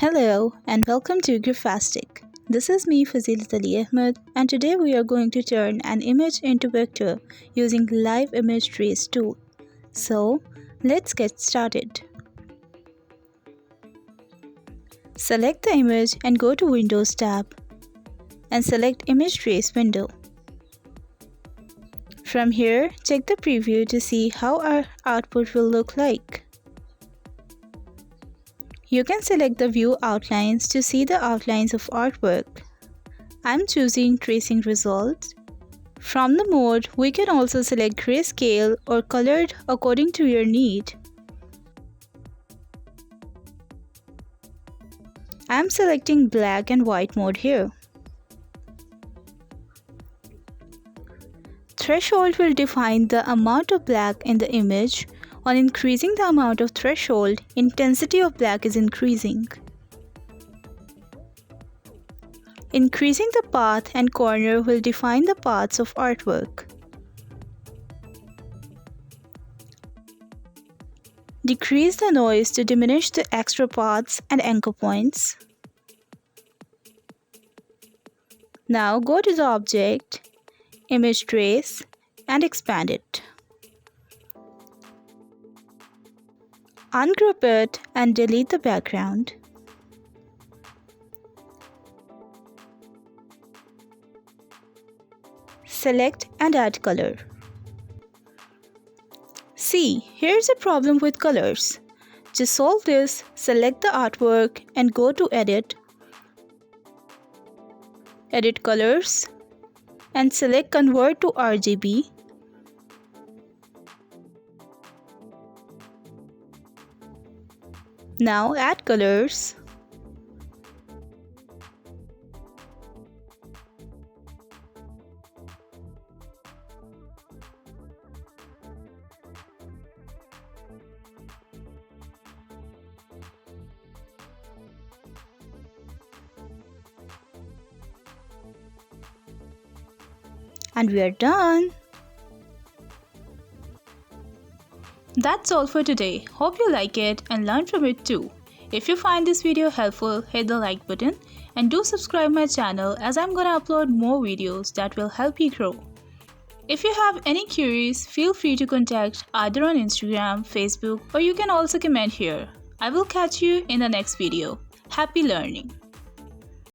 Hello and welcome to Graphastic. This is me Fazilat Ali Ahmed and today we are going to turn an image into vector using Live Image Trace tool. So let's get started. Select the image and go to Windows tab and select Image Trace window. From here, check the preview to see how our output will look like. You can select the view outlines to see the outlines of artwork. I'm choosing tracing results. From the mode, we can also select grayscale or colored according to your need. I'm selecting black and white mode here. Threshold will define the amount of black in the image. On increasing the amount of threshold, intensity of black is increasing. Increasing the path and corner will define the paths of artwork. Decrease the noise to diminish the extra paths and anchor points. Now go to the object, Image Trace, and expand it. Ungroup it and delete the background. Select and add color. See, here's a problem with colors. To solve this, select the artwork and go to Edit, Edit Colors, and select Convert to RGB. Now add colors. And we are done. That's all for today. Hope you like it and learn from it too. If you find this video helpful, hit the like button and do subscribe my channel as I'm gonna upload more videos that will help you grow. If you have any queries, feel free to contact either on Instagram, Facebook, or you can also comment here. I will catch you in the next video. Happy learning!